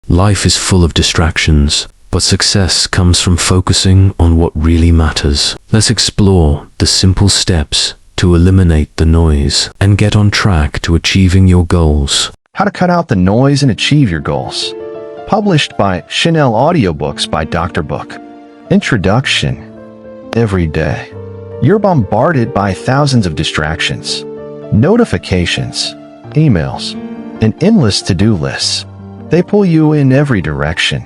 Life is full of distractions, but success comes from focusing on what really matters. Let's explore the simple steps to eliminate the noise and get on track to achieving your goals. How to cut out the noise and achieve your goals. Published by Chanel Audiobooks by DrBook. Introduction. Every day, you're bombarded by thousands of distractions, notifications, emails, and endless to-do lists. They pull you in every direction,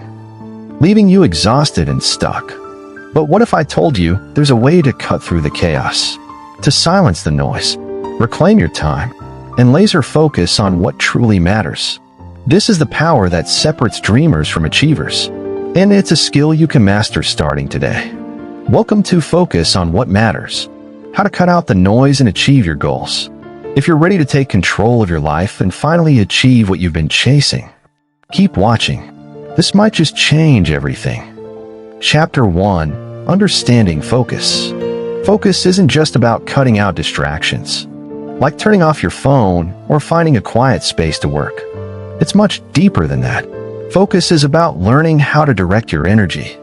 leaving you exhausted and stuck. But what if I told you there's a way to cut through the chaos, to silence the noise, reclaim your time, and laser focus on what truly matters? This is the power that separates dreamers from achievers, and it's a skill you can master starting today. Welcome to Focus on What Matters. How to cut out the noise and achieve your goals. If you're ready to take control of your life and finally achieve what you've been chasing, keep watching. This might just change everything. Chapter 1. Understanding Focus. Focus isn't just about cutting out distractions, like turning off your phone or finding a quiet space to work. It's much deeper than that. Focus is about learning how to direct your energy,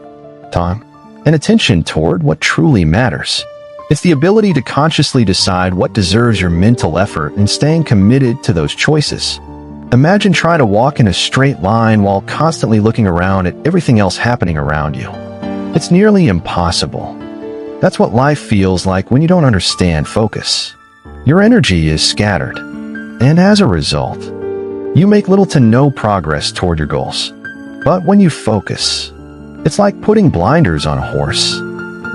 time, and attention toward what truly matters. It's the ability to consciously decide what deserves your mental effort and staying committed to those choices. Imagine trying to walk in a straight line while constantly looking around at everything else happening around you. It's nearly impossible. That's what life feels like when you don't understand focus. Your energy is scattered, and as a result, you make little to no progress toward your goals. But when you focus, it's like putting blinders on a horse.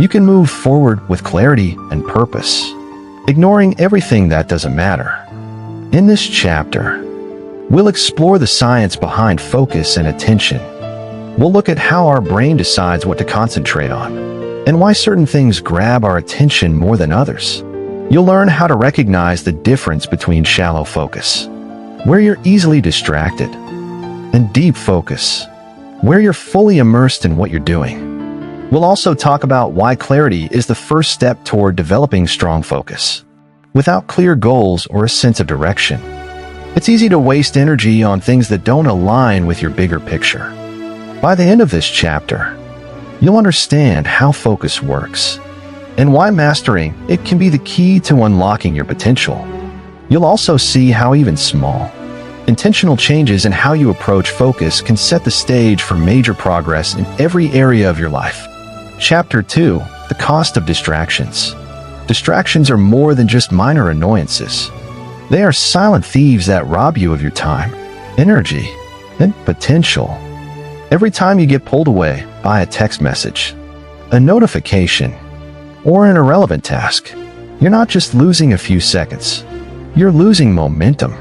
You can move forward with clarity and purpose, ignoring everything that doesn't matter. In this chapter, we'll explore the science behind focus and attention. We'll look at how our brain decides what to concentrate on, and why certain things grab our attention more than others. You'll learn how to recognize the difference between shallow focus, where you're easily distracted, and deep focus, where you're fully immersed in what you're doing. We'll also talk about why clarity is the first step toward developing strong focus. Without clear goals or a sense of direction, it's easy to waste energy on things that don't align with your bigger picture. By the end of this chapter, you'll understand how focus works and why mastering it can be the key to unlocking your potential. You'll also see how even small, intentional changes in how you approach focus can set the stage for major progress in every area of your life. Chapter 2. The Cost of Distractions. Distractions are more than just minor annoyances. They are silent thieves that rob you of your time, energy, and potential. Every time you get pulled away by a text message, a notification, or an irrelevant task, you're not just losing a few seconds, you're losing momentum.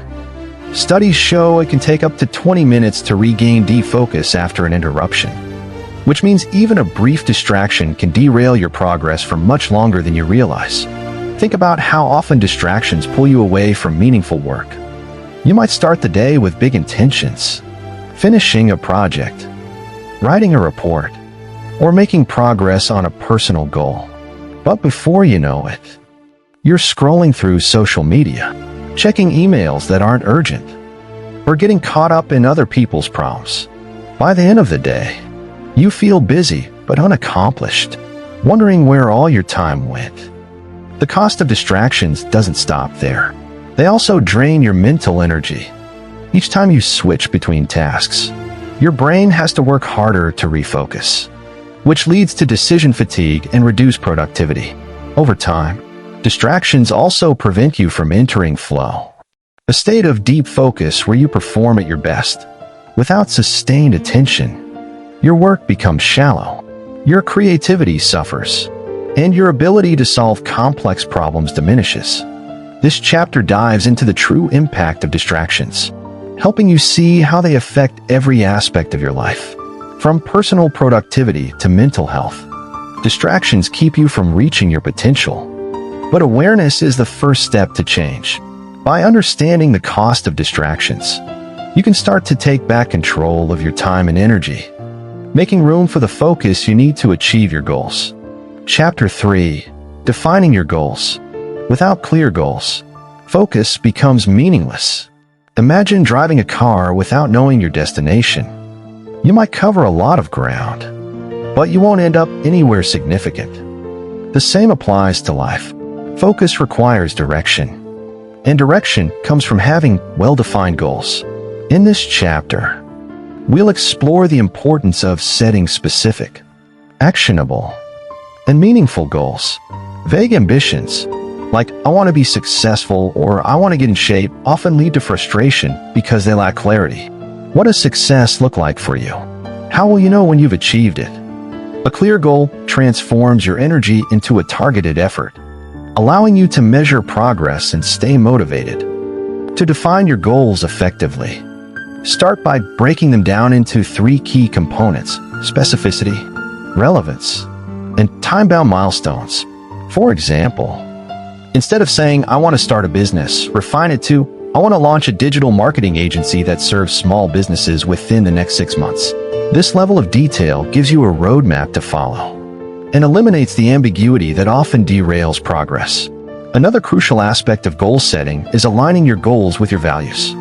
Studies show it can take up to 20 minutes to regain deep focus after an interruption, which means even a brief distraction can derail your progress for much longer than you realize. Think about how often distractions pull you away from meaningful work. You might start the day with big intentions, finishing a project, writing a report, or making progress on a personal goal. But before you know it, you're scrolling through social media, checking emails that aren't urgent, or getting caught up in other people's problems. By the end of the day, you feel busy but unaccomplished, wondering where all your time went. The cost of distractions doesn't stop there. They also drain your mental energy. Each time you switch between tasks, your brain has to work harder to refocus, which leads to decision fatigue and reduced productivity. Over time, distractions also prevent you from entering flow, a state of deep focus where you perform at your best. Without sustained attention, your work becomes shallow, your creativity suffers, and your ability to solve complex problems diminishes. This chapter dives into the true impact of distractions, helping you see how they affect every aspect of your life, from personal productivity to mental health. Distractions keep you from reaching your potential, but awareness is the first step to change. By understanding the cost of distractions, you can start to take back control of your time and energy, making room for the focus you need to achieve your goals. Chapter 3. Defining your goals. Without clear goals, focus becomes meaningless. Imagine driving a car without knowing your destination. You might cover a lot of ground, but you won't end up anywhere significant. The same applies to life. Focus requires direction, and direction comes from having well-defined goals. In this chapter, we'll explore the importance of setting specific, actionable, and meaningful goals. Vague ambitions, like "I want to be successful" or "I want to get in shape," often lead to frustration because they lack clarity. What does success look like for you? How will you know when you've achieved it? A clear goal transforms your energy into a targeted effort, allowing you to measure progress and stay motivated. To define your goals effectively, start by breaking them down into 3 key components: specificity, relevance, and time-bound milestones. For example, instead of saying "I want to start a business," refine it to "I want to launch a digital marketing agency that serves small businesses within the next 6 months." This level of detail gives you a roadmap to follow and eliminates the ambiguity that often derails progress. Another crucial aspect of goal setting is aligning your goals with your values.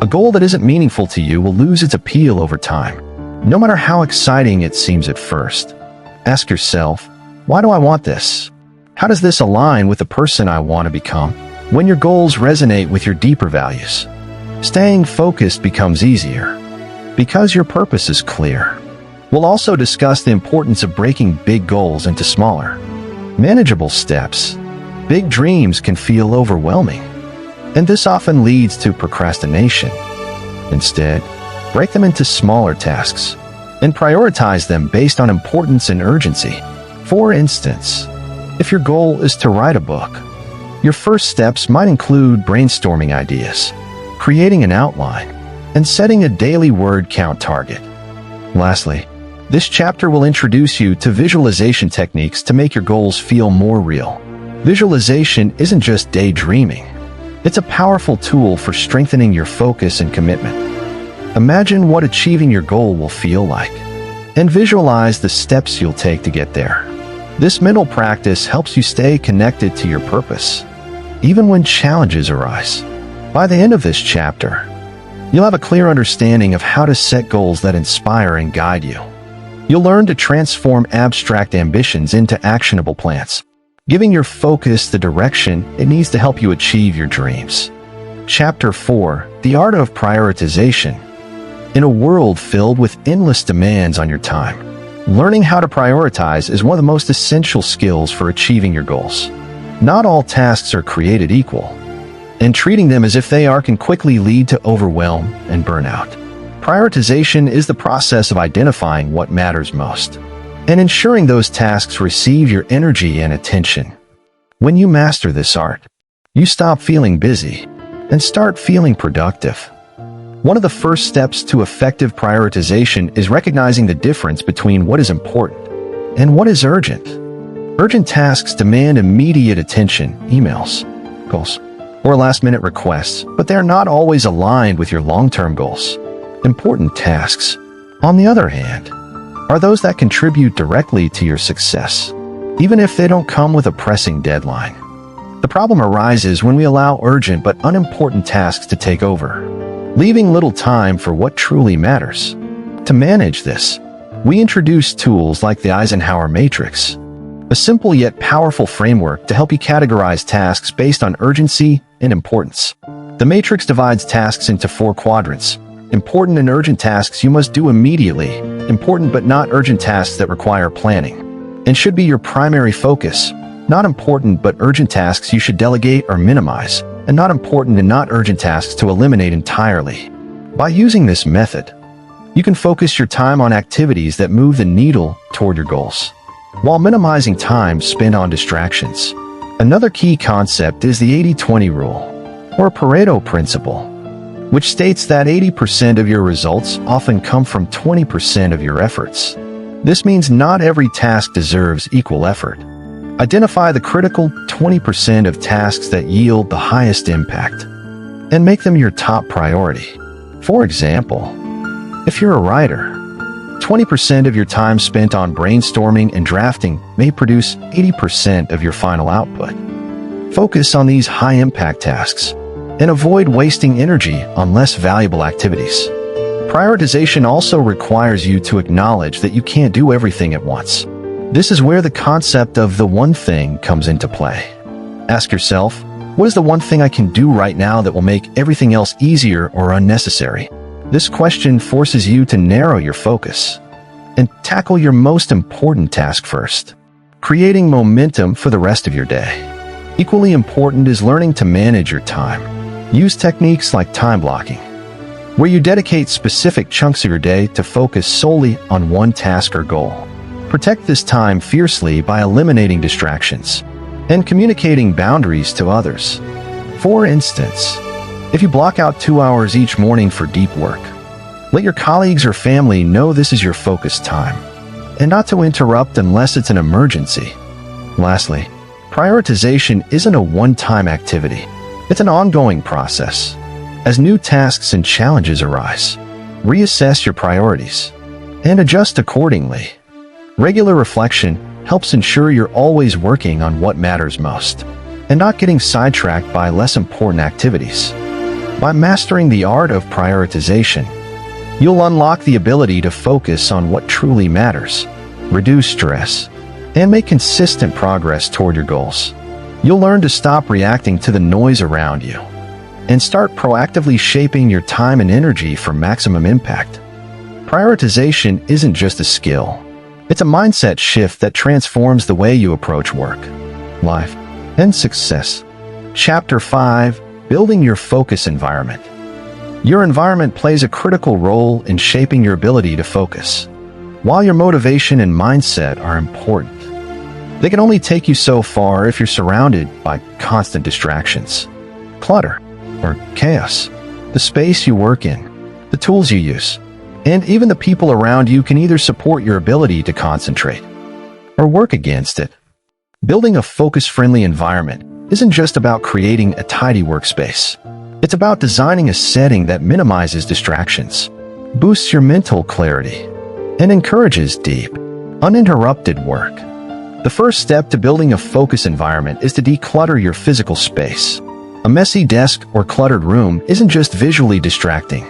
A goal that isn't meaningful to you will lose its appeal over time, no matter how exciting it seems at first. Ask yourself, why do I want this? How does this align with the person I want to become? When your goals resonate with your deeper values, staying focused becomes easier because your purpose is clear. We'll also discuss the importance of breaking big goals into smaller, manageable steps. Big dreams can feel overwhelming, and this often leads to procrastination. Instead, break them into smaller tasks and prioritize them based on importance and urgency. For instance, if your goal is to write a book, your first steps might include brainstorming ideas, creating an outline, and setting a daily word count target. Lastly, this chapter will introduce you to visualization techniques to make your goals feel more real. Visualization isn't just daydreaming. It's a powerful tool for strengthening your focus and commitment. Imagine what achieving your goal will feel like, and visualize the steps you'll take to get there. This mental practice helps you stay connected to your purpose, even when challenges arise. By the end of this chapter, you'll have a clear understanding of how to set goals that inspire and guide you. You'll learn to transform abstract ambitions into actionable plans, giving your focus the direction it needs to help you achieve your dreams. Chapter 4: The Art of Prioritization. In a world filled with endless demands on your time, learning how to prioritize is one of the most essential skills for achieving your goals. Not all tasks are created equal, and treating them as if they are can quickly lead to overwhelm and burnout. Prioritization is the process of identifying what matters most and ensuring those tasks receive your energy and attention. When you master this art, you stop feeling busy and start feeling productive. One of the first steps to effective prioritization is recognizing the difference between what is important and what is urgent. Urgent tasks demand immediate attention, emails, goals, or last-minute requests, but they are not always aligned with your long-term goals. Important tasks, on the other hand, are those that contribute directly to your success, even if they don't come with a pressing deadline. The problem arises when we allow urgent but unimportant tasks to take over, leaving little time for what truly matters. To manage this, we introduce tools like the Eisenhower Matrix, a simple yet powerful framework to help you categorize tasks based on urgency and importance. The matrix divides tasks into 4 quadrants: important and urgent tasks you must do immediately, important but not urgent tasks that require planning and should be your primary focus, not important but urgent tasks you should delegate or minimize, and not important and not urgent tasks to eliminate entirely. By using this method, you can focus your time on activities that move the needle toward your goals, while minimizing time spent on distractions. Another key concept is the 80-20 rule, or Pareto principle, which states that 80% of your results often come from 20% of your efforts. This means not every task deserves equal effort. Identify the critical 20% of tasks that yield the highest impact, and make them your top priority. For example, if you're a writer, 20% of your time spent on brainstorming and drafting may produce 80% of your final output. Focus on these high-impact tasks and avoid wasting energy on less valuable activities. Prioritization also requires you to acknowledge that you can't do everything at once. This is where the concept of the one thing comes into play. Ask yourself, what is the one thing I can do right now that will make everything else easier or unnecessary? This question forces you to narrow your focus and tackle your most important task first, creating momentum for the rest of your day. Equally important is learning to manage your time. Use techniques like time blocking, where you dedicate specific chunks of your day to focus solely on one task or goal. Protect this time fiercely by eliminating distractions and communicating boundaries to others. For instance, if you block out 2 hours each morning for deep work, let your colleagues or family know this is your focus time, and not to interrupt unless it's an emergency. Lastly, prioritization isn't a one-time activity. It's an ongoing process. As new tasks and challenges arise, reassess your priorities and adjust accordingly. Regular reflection helps ensure you're always working on what matters most and not getting sidetracked by less important activities. By mastering the art of prioritization, you'll unlock the ability to focus on what truly matters, reduce stress, and make consistent progress toward your goals. You'll learn to stop reacting to the noise around you and start proactively shaping your time and energy for maximum impact. Prioritization isn't just a skill. It's a mindset shift that transforms the way you approach work, life, and success. Chapter 5: Building Your Focus Environment. Your environment plays a critical role in shaping your ability to focus. While your motivation and mindset are important, they can only take you so far if you're surrounded by constant distractions, clutter, or chaos. The space you work in, the tools you use, and even the people around you can either support your ability to concentrate or work against it. Building a focus-friendly environment isn't just about creating a tidy workspace. It's about designing a setting that minimizes distractions, boosts your mental clarity, and encourages deep, uninterrupted work. The first step to building a focus environment is to declutter your physical space. A messy desk or cluttered room isn't just visually distracting.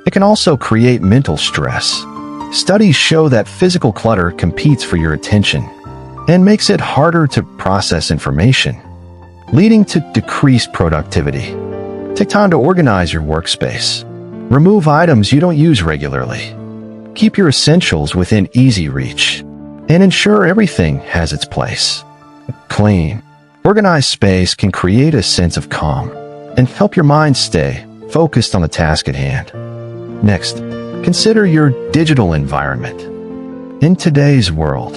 It can also create mental stress. Studies show that physical clutter competes for your attention and makes it harder to process information, leading to decreased productivity. Take time to organize your workspace. Remove items you don't use regularly. Keep your essentials within easy reach, and ensure everything has its place. A clean, organized space can create a sense of calm and help your mind stay focused on the task at hand. Next, consider your digital environment. In today's world,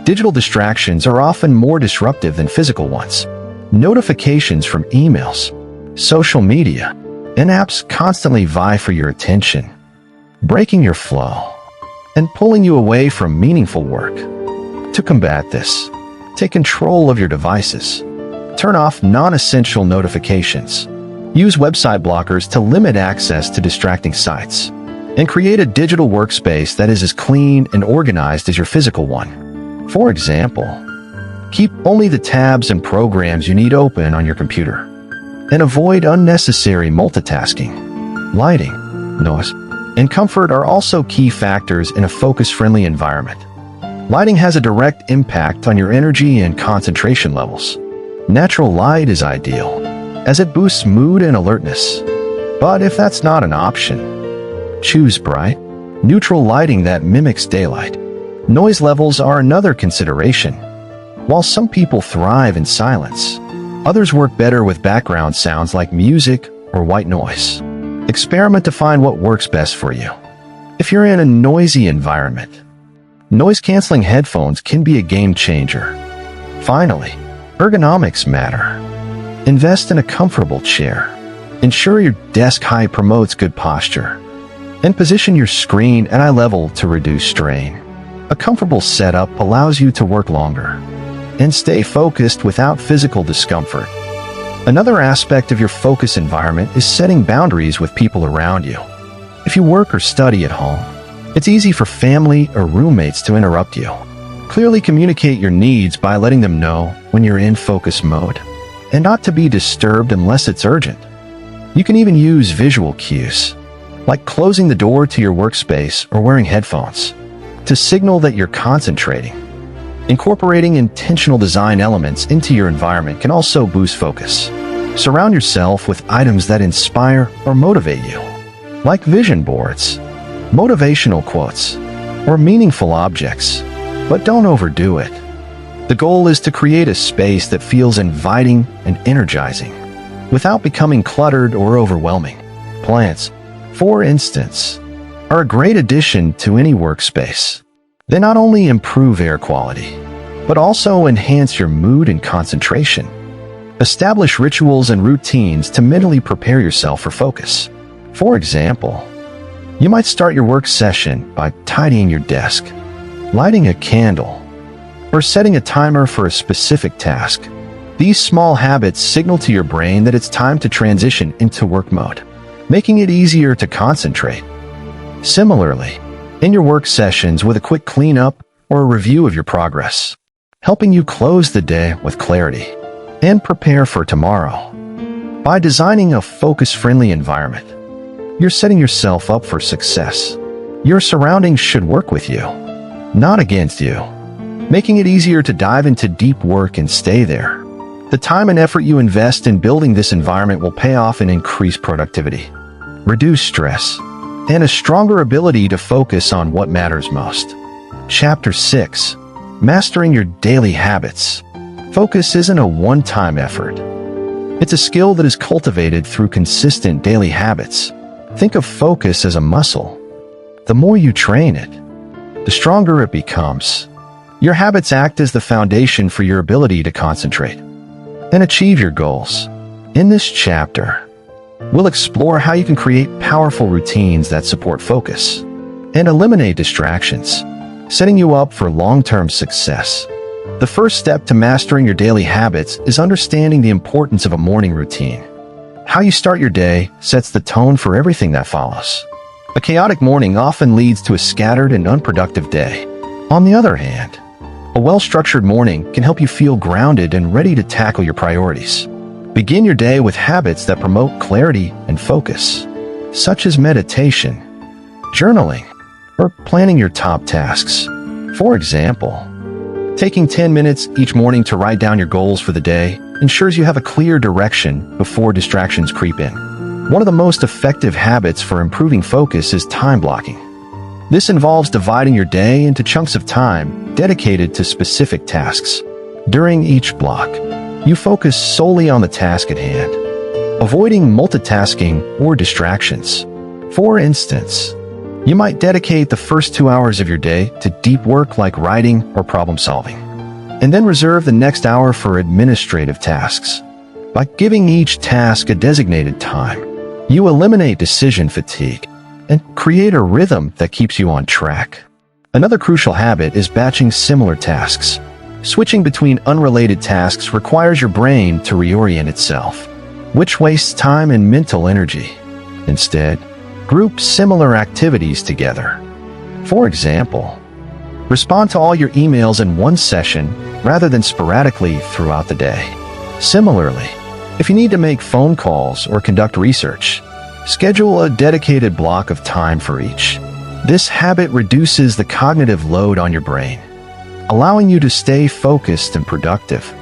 digital distractions are often more disruptive than physical ones. Notifications from emails, social media, and apps constantly vie for your attention, breaking your flow and pulling you away from meaningful work. To combat this, take control of your devices. Turn off non-essential notifications. Use website blockers to limit access to distracting sites, and create a digital workspace that is as clean and organized as your physical one. For example, keep only the tabs and programs you need open on your computer, and avoid unnecessary multitasking. Lighting, noise, and comfort are also key factors in a focus-friendly environment. Lighting has a direct impact on your energy and concentration levels. Natural light is ideal, as it boosts mood and alertness. But if that's not an option, choose bright, neutral lighting that mimics daylight. Noise levels are another consideration. While some people thrive in silence, others work better with background sounds like music or white noise. Experiment to find what works best for you. If you're in a noisy environment, noise-canceling headphones can be a game changer. Finally, ergonomics matter. Invest in a comfortable chair. Ensure your desk height promotes good posture, and position your screen at eye level to reduce strain. A comfortable setup allows you to work longer and stay focused without physical discomfort. Another aspect of your focus environment is setting boundaries with people around you. If you work or study at home, it's easy for family or roommates to interrupt you. Clearly communicate your needs by letting them know when you're in focus mode, and not to be disturbed unless it's urgent. You can even use visual cues, like closing the door to your workspace or wearing headphones, to signal that you're concentrating. Incorporating intentional design elements into your environment can also boost focus. Surround yourself with items that inspire or motivate you, like vision boards, motivational quotes, or meaningful objects, but don't overdo it. The goal is to create a space that feels inviting and energizing, without becoming cluttered or overwhelming. Plants, for instance, are a great addition to any workspace. They not only improve air quality, but also enhance your mood and concentration. Establish rituals and routines to mentally prepare yourself for focus. For example, you might start your work session by tidying your desk, lighting a candle, or setting a timer for a specific task. These small habits signal to your brain that it's time to transition into work mode, making it easier to concentrate. Similarly, in your work sessions with a quick cleanup or a review of your progress, helping you close the day with clarity and prepare for tomorrow. By designing a focus-friendly environment, you're setting yourself up for success. Your surroundings should work with you, not against you, making it easier to dive into deep work and stay there. The time and effort you invest in building this environment will pay off in increased productivity, reduced stress, and a stronger ability to focus on what matters most. Chapter 6. Mastering your daily habits. Focus isn't a one-time effort. It's a skill that is cultivated through consistent daily habits. Think of focus as a muscle. The more you train it, the stronger it becomes. Your habits act as the foundation for your ability to concentrate and achieve your goals. In this chapter, we'll explore how you can create powerful routines that support focus and eliminate distractions, setting you up for long-term success. The first step to mastering your daily habits is understanding the importance of a morning routine. How you start your day sets the tone for everything that follows. A chaotic morning often leads to a scattered and unproductive day. On the other hand, a well-structured morning can help you feel grounded and ready to tackle your priorities. Begin your day with habits that promote clarity and focus, such as meditation, journaling, or planning your top tasks. For example, taking 10 minutes each morning to write down your goals for the day ensures you have a clear direction before distractions creep in. One of the most effective habits for improving focus is time blocking. This involves dividing your day into chunks of time dedicated to specific tasks. During each block, you focus solely on the task at hand, avoiding multitasking or distractions. For instance, you might dedicate the first 2 hours of your day to deep work like writing or problem solving, and then reserve the next hour for administrative tasks. By giving each task a designated time, you eliminate decision fatigue and create a rhythm that keeps you on track. Another crucial habit is batching similar tasks. Switching between unrelated tasks requires your brain to reorient itself, which wastes time and mental energy. Instead, group similar activities together. For example, respond to all your emails in one session rather than sporadically throughout the day. Similarly, if you need to make phone calls or conduct research, schedule a dedicated block of time for each. This habit reduces the cognitive load on your brain, allowing you to stay focused and productive.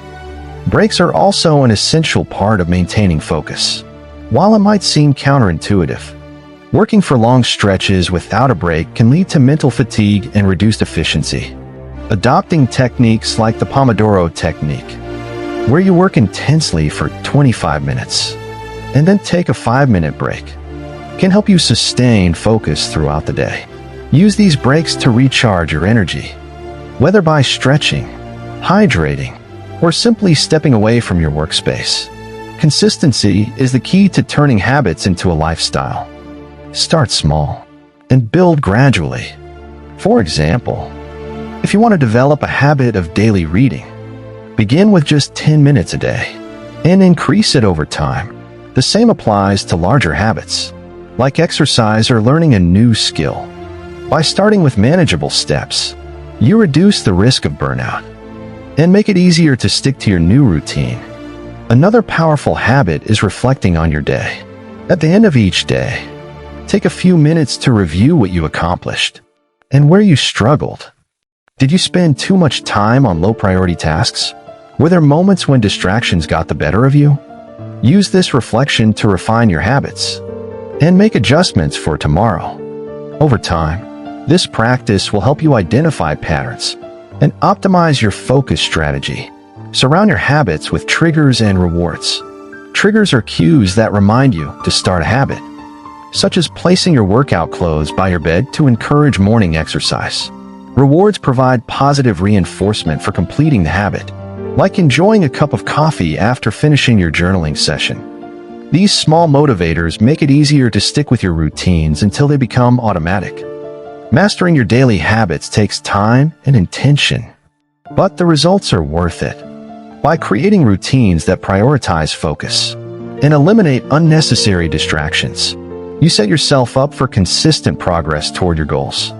Breaks are also an essential part of maintaining focus. While it might seem counterintuitive, working for long stretches without a break can lead to mental fatigue and reduced efficiency. Adopting techniques like the Pomodoro technique, where you work intensely for 25 minutes and then take a 5-minute break, can help you sustain focus throughout the day. Use these breaks to recharge your energy, whether by stretching, hydrating, or simply stepping away from your workspace. Consistency is the key to turning habits into a lifestyle. Start small and build gradually. For example, if you want to develop a habit of daily reading, begin with just 10 minutes a day and increase it over time. The same applies to larger habits, like exercise or learning a new skill. By starting with manageable steps, you reduce the risk of burnout and make it easier to stick to your new routine. Another powerful habit is reflecting on your day. At the end of each day, Take a few minutes to review what you accomplished and where you struggled. Did you spend too much time on low-priority tasks? Were there moments when distractions got the better of you? Use this reflection to refine your habits and make adjustments for tomorrow. Over time, this practice will help you identify patterns and optimize your focus strategy. Surround your habits with triggers and rewards. Triggers are cues that remind you to start a habit, such as placing your workout clothes by your bed to encourage morning exercise. Rewards provide positive reinforcement for completing the habit, like enjoying a cup of coffee after finishing your journaling session. These small motivators make it easier to stick with your routines until they become automatic. Mastering your daily habits takes time and intention, but the results are worth it. By creating routines that prioritize focus and eliminate unnecessary distractions, you set yourself up for consistent progress toward your goals.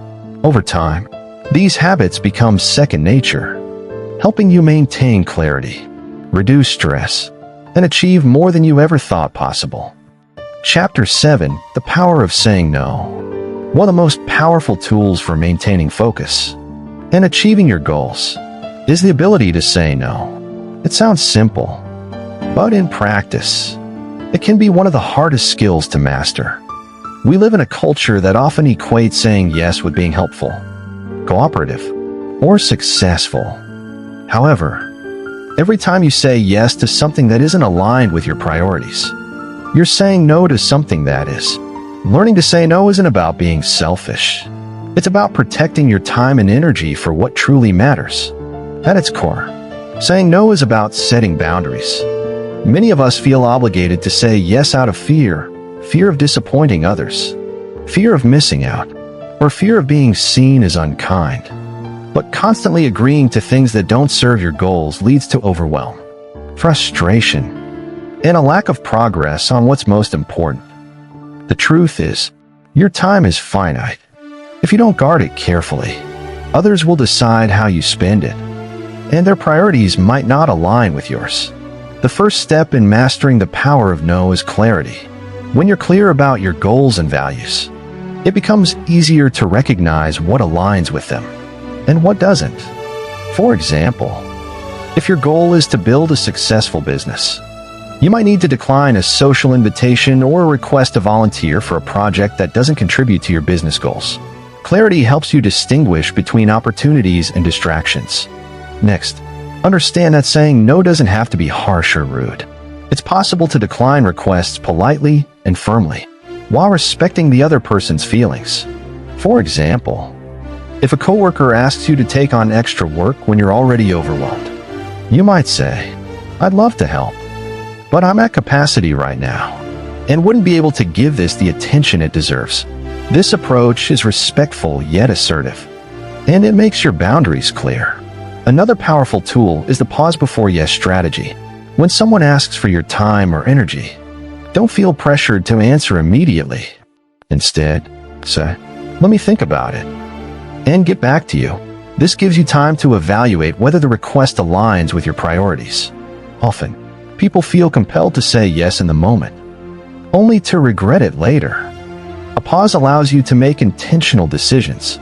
Over time, these habits become second nature, helping you maintain clarity, reduce stress, and achieve more than you ever thought possible. Chapter 7: The Power of Saying No. One of the most powerful tools for maintaining focus and achieving your goals is the ability to say no. It sounds simple, but in practice, it can be one of the hardest skills to master. We live in a culture that often equates saying yes with being helpful, cooperative, or successful. However, every time you say yes to something that isn't aligned with your priorities, you're saying no to something that is. Learning to say no isn't about being selfish. It's about protecting your time and energy for what truly matters. At its core, saying no is about setting boundaries. Many of us feel obligated to say yes out of fear of disappointing others, fear of missing out, or fear of being seen as unkind. But constantly agreeing to things that don't serve your goals leads to overwhelm, frustration, and a lack of progress on what's most important. The truth is, your time is finite. If you don't guard it carefully, others will decide how you spend it, and their priorities might not align with yours. The first step in mastering the power of no is clarity. When you're clear about your goals and values, it becomes easier to recognize what aligns with them and what doesn't. For example, if your goal is to build a successful business, you might need to decline a social invitation or a request to volunteer for a project that doesn't contribute to your business goals. Clarity helps you distinguish between opportunities and distractions. Next, understand that saying no doesn't have to be harsh or rude. It's possible to decline requests politely and firmly, while respecting the other person's feelings. For example, if a coworker asks you to take on extra work when you're already overwhelmed, you might say, "I'd love to help, but I'm at capacity right now, and wouldn't be able to give this the attention it deserves." This approach is respectful yet assertive, and it makes your boundaries clear. Another powerful tool is the pause before yes strategy. When someone asks for your time or energy, don't feel pressured to answer immediately. Instead, say, "Let me think about it," and get back to you. This gives you time to evaluate whether the request aligns with your priorities. Often, people feel compelled to say yes in the moment, only to regret it later. A pause allows you to make intentional decisions,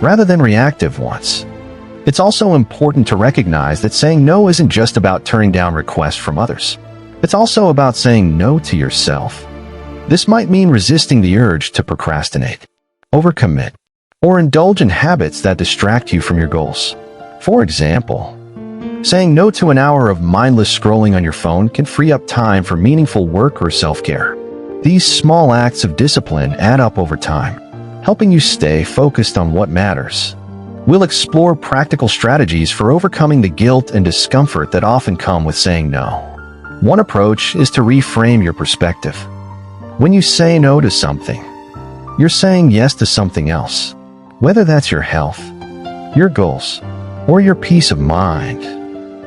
rather than reactive ones. It's also important to recognize that saying no isn't just about turning down requests from others. It's also about saying no to yourself. This might mean resisting the urge to procrastinate, overcommit, or indulge in habits that distract you from your goals. For example, saying no to an hour of mindless scrolling on your phone can free up time for meaningful work or self-care. These small acts of discipline add up over time, helping you stay focused on what matters. We'll explore practical strategies for overcoming the guilt and discomfort that often come with saying no. One approach is to reframe your perspective. When you say no to something, you're saying yes to something else, whether that's your health, your goals, or your peace of mind.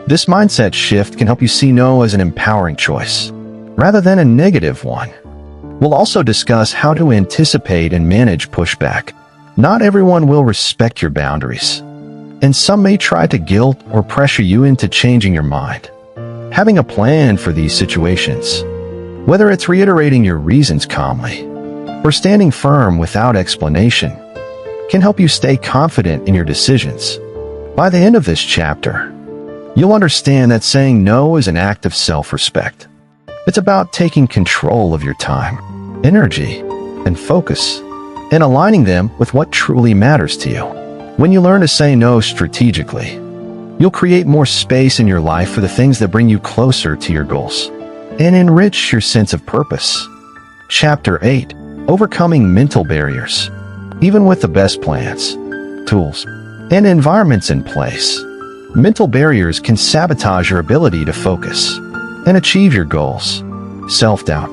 This mindset shift can help you see no as an empowering choice, rather than a negative one. We'll also discuss how to anticipate and manage pushback. Not everyone will respect your boundaries, and some may try to guilt or pressure you into changing your mind. Having a plan for these situations, whether it's reiterating your reasons calmly or standing firm without explanation can help you stay confident in your decisions. By the end of this chapter, you'll understand that saying no is an act of self-respect. It's about taking control of your time, energy, and focus, and aligning them with what truly matters to you. When you learn to say no strategically, you'll create more space in your life for the things that bring you closer to your goals and enrich your sense of purpose. Chapter 8: Overcoming Mental Barriers. Even with the best plans, tools, and environments in place, mental barriers can sabotage your ability to focus and achieve your goals. Self-doubt,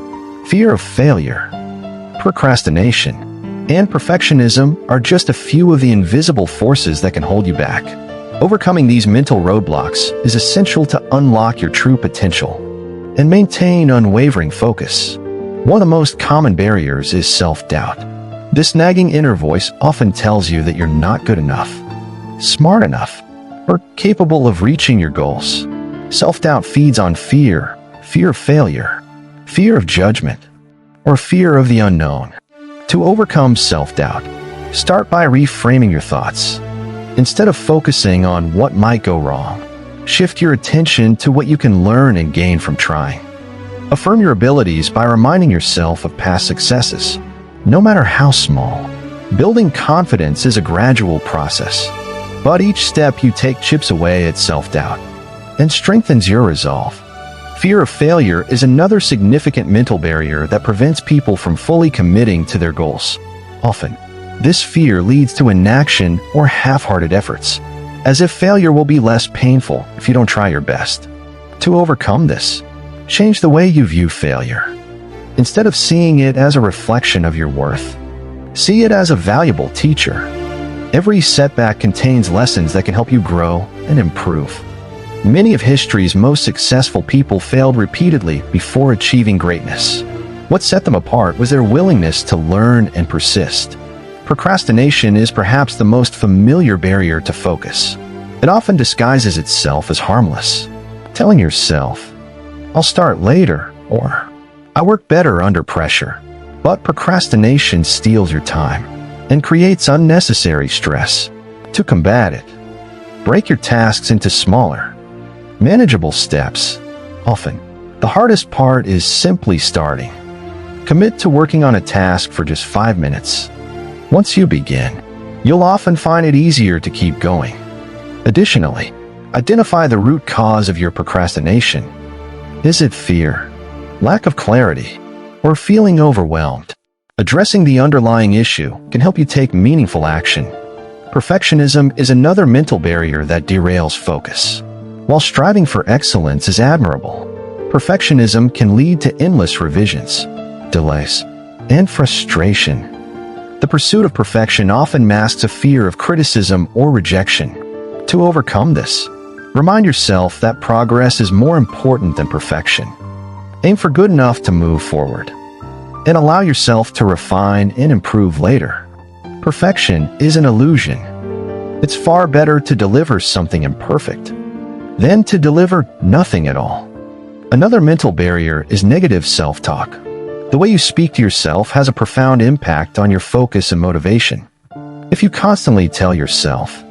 fear of failure, procrastination, and perfectionism are just a few of the invisible forces that can hold you back. Overcoming these mental roadblocks is essential to unlock your true potential and maintain unwavering focus. One of the most common barriers is self-doubt. This nagging inner voice often tells you that you're not good enough, smart enough, or capable of reaching your goals. Self-doubt feeds on fear of failure, fear of judgment, or fear of the unknown. To overcome self-doubt, start by reframing your thoughts. Instead of focusing on what might go wrong, shift your attention to what you can learn and gain from trying. Affirm your abilities by reminding yourself of past successes, no matter how small. Building confidence is a gradual process, but each step you take chips away at self-doubt and strengthens your resolve. Fear of failure is another significant mental barrier that prevents people from fully committing to their goals. Often, this fear leads to inaction or half-hearted efforts, as if failure will be less painful if you don't try your best. To overcome this, change the way you view failure. Instead of seeing it as a reflection of your worth, see it as a valuable teacher. Every setback contains lessons that can help you grow and improve. Many of history's most successful people failed repeatedly before achieving greatness. What set them apart was their willingness to learn and persist. Procrastination is perhaps the most familiar barrier to focus. It often disguises itself as harmless, telling yourself, "I'll start later," or "I work better under pressure." But procrastination steals your time and creates unnecessary stress. To combat it, break your tasks into smaller, manageable steps. Often, the hardest part is simply starting. Commit to working on a task for just 5 minutes. Once you begin, you'll often find it easier to keep going. Additionally, identify the root cause of your procrastination. Is it fear, lack of clarity, or feeling overwhelmed? Addressing the underlying issue can help you take meaningful action. Perfectionism is another mental barrier that derails focus. While striving for excellence is admirable, perfectionism can lead to endless revisions, delays, and frustration. The pursuit of perfection often masks a fear of criticism or rejection. To overcome this, remind yourself that progress is more important than perfection. Aim for good enough to move forward, and allow yourself to refine and improve later. Perfection is an illusion. It's far better to deliver something imperfect than to deliver nothing at all. Another mental barrier is negative self-talk. The way you speak to yourself has a profound impact on your focus and motivation. If you constantly tell yourself,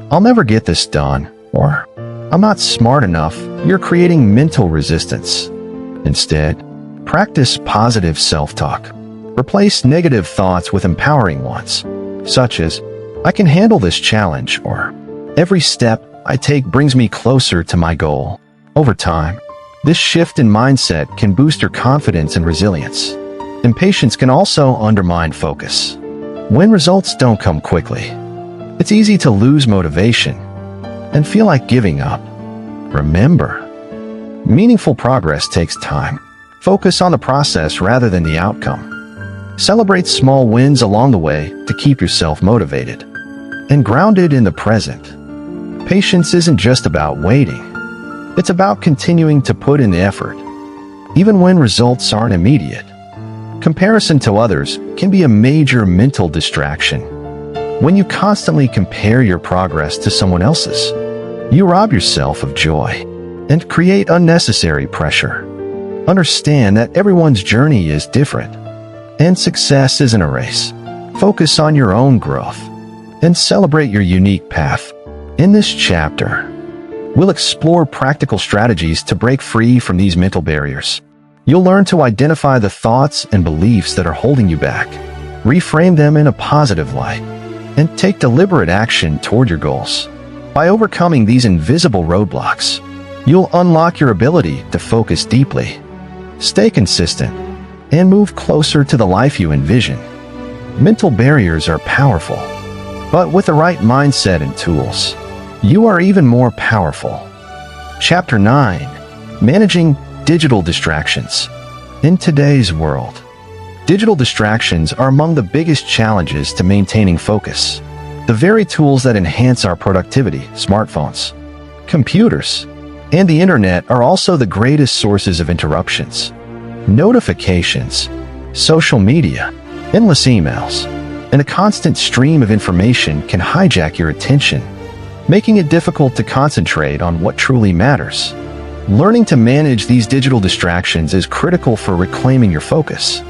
"I'll never get this done," or "I'm not smart enough," you're creating mental resistance. Instead, practice positive self-talk. Replace negative thoughts with empowering ones, such as, "I can handle this challenge," or "Every step I take brings me closer to my goal." Over time, this shift in mindset can boost your confidence and resilience. Impatience can also undermine focus. When results don't come quickly, it's easy to lose motivation and feel like giving up. Remember, meaningful progress takes time. Focus on the process rather than the outcome. Celebrate small wins along the way to keep yourself motivated and grounded in the present. Patience isn't just about waiting. It's about continuing to put in the effort, even when results aren't immediate. Comparison to others can be a major mental distraction. When you constantly compare your progress to someone else's, you rob yourself of joy and create unnecessary pressure. Understand that everyone's journey is different, And success isn't a race. Focus on your own growth and celebrate your unique path. In this chapter, we'll explore practical strategies to break free from these mental barriers. You'll learn to identify the thoughts and beliefs that are holding you back, reframe them in a positive light, and take deliberate action toward your goals. By overcoming these invisible roadblocks, you'll unlock your ability to focus deeply, stay consistent, and move closer to the life you envision. Mental barriers are powerful, but with the right mindset and tools, you are even more powerful. Chapter 9: Managing Digital Distractions. In today's world, digital distractions are among the biggest challenges to maintaining focus. The very tools that enhance our productivity, smartphones, computers, and the internet are also the greatest sources of interruptions. Notifications, social media, endless emails, and a constant stream of information can hijack your attention, making it difficult to concentrate on what truly matters. Learning to manage these digital distractions is critical for reclaiming your focus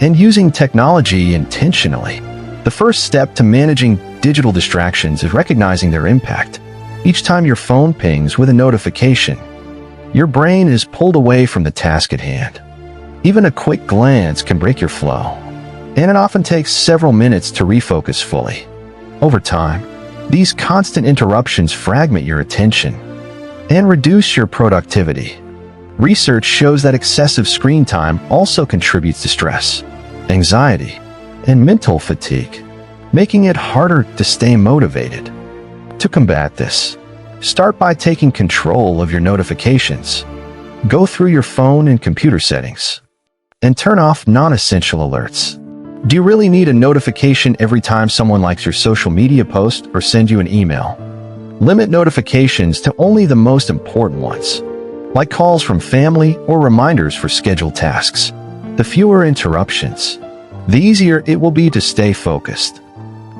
and using technology intentionally. The first step to managing digital distractions is recognizing their impact. Each time your phone pings with a notification, your brain is pulled away from the task at hand. Even a quick glance can break your flow, and it often takes several minutes to refocus fully. Over time, these constant interruptions fragment your attention and reduce your productivity. Research shows that excessive screen time also contributes to stress, anxiety, and mental fatigue, making it harder to stay motivated. To combat this, start by taking control of your notifications. Go through your phone and computer settings and turn off non-essential alerts. Do you really need a notification every time someone likes your social media post or sends you an email? Limit notifications to only the most important ones, like calls from family or reminders for scheduled tasks. The fewer interruptions, the easier it will be to stay focused.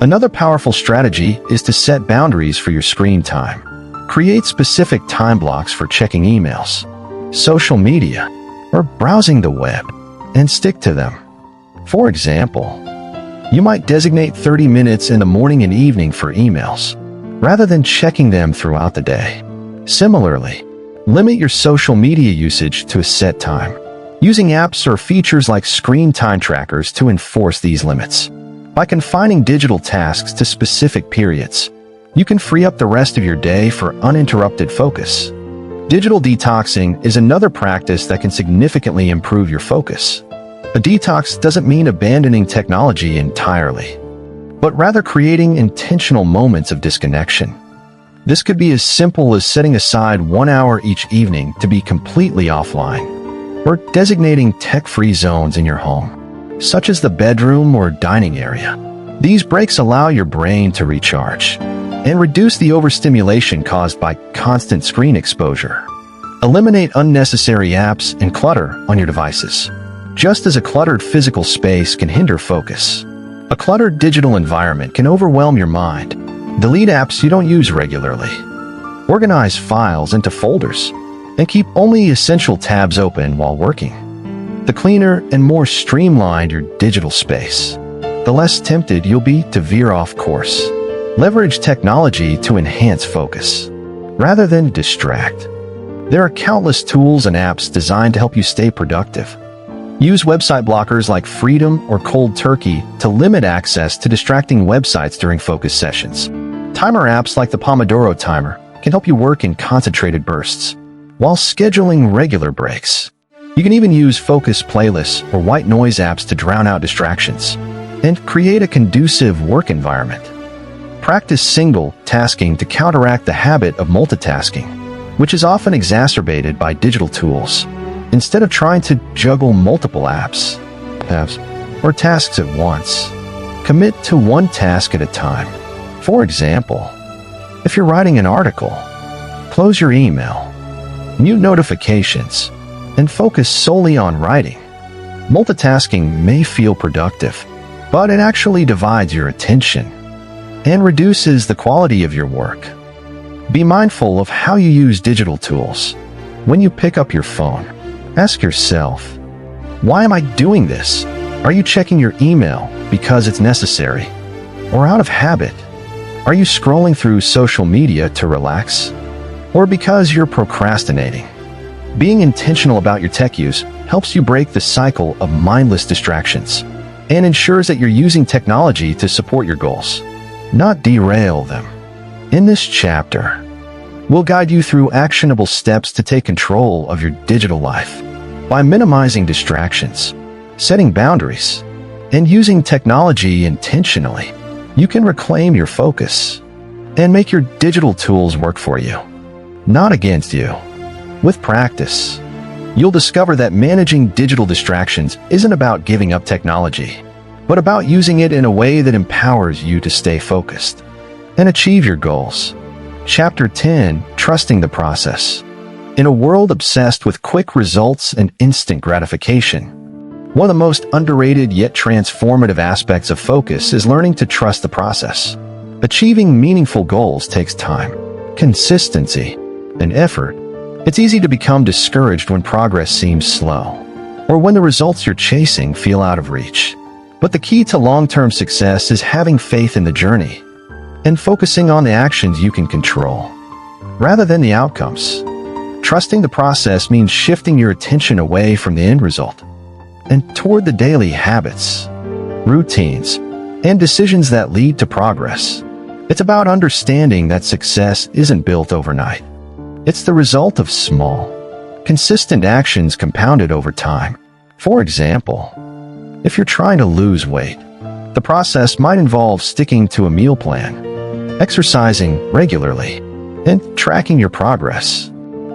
Another powerful strategy is to set boundaries for your screen time. Create specific time blocks for checking emails, social media, or browsing the web, and stick to them. For example, you might designate 30 minutes in the morning and evening for emails, rather than checking them throughout the day. Similarly, limit your social media usage to a set time, using apps or features like screen time trackers to enforce these limits. By confining digital tasks to specific periods, you can free up the rest of your day for uninterrupted focus. Digital detoxing is another practice that can significantly improve your focus. A detox doesn't mean abandoning technology entirely, but rather creating intentional moments of disconnection. This could be as simple as setting aside 1 hour each evening to be completely offline, or designating tech-free zones in your home, such as the bedroom or dining area. These breaks allow your brain to recharge and reduce the overstimulation caused by constant screen exposure. Eliminate unnecessary apps and clutter on your devices. Just as a cluttered physical space can hinder focus, a cluttered digital environment can overwhelm your mind. Delete apps you don't use regularly. Organize files into folders and keep only essential tabs open while working. The cleaner and more streamlined your digital space, the less tempted you'll be to veer off course. Leverage technology to enhance focus, rather than distract. There are countless tools and apps designed to help you stay productive. Use website blockers like Freedom or Cold Turkey to limit access to distracting websites during focus sessions. Timer apps like the Pomodoro timer can help you work in concentrated bursts, while scheduling regular breaks. You can even use focus playlists or white noise apps to drown out distractions and create a conducive work environment. Practice single tasking to counteract the habit of multitasking, which is often exacerbated by digital tools. Instead of trying to juggle multiple apps or tasks at once, commit to one task at a time. For example, if you're writing an article, close your email, mute notifications, and focus solely on writing. Multitasking may feel productive, but it actually divides your attention and reduces the quality of your work. Be mindful of how you use digital tools. When you pick up your phone, ask yourself, why am I doing this? Are you checking your email because it's necessary or out of habit? Are you scrolling through social media to relax or because you're procrastinating? Being intentional about your tech use helps you break the cycle of mindless distractions and ensures that you're using technology to support your goals, not derail them. In this chapter, we'll guide you through actionable steps to take control of your digital life by minimizing distractions, setting boundaries, and using technology intentionally. You can reclaim your focus and make your digital tools work for you, not against you. With practice, you'll discover that managing digital distractions isn't about giving up technology, but about using it in a way that empowers you to stay focused and achieve your goals. Chapter 10: Trusting the Process. In a world obsessed with quick results and instant gratification, one of the most underrated yet transformative aspects of focus is learning to trust the process. Achieving meaningful goals takes time, consistency, and effort. It's easy to become discouraged when progress seems slow, or when the results you're chasing feel out of reach. But the key to long-term success is having faith in the journey and focusing on the actions you can control, rather than the outcomes. Trusting the process means shifting your attention away from the end result and toward the daily habits, routines, and decisions that lead to progress. It's about understanding that success isn't built overnight. It's the result of small, consistent actions compounded over time. For example, if you're trying to lose weight, the process might involve sticking to a meal plan, exercising regularly, and tracking your progress.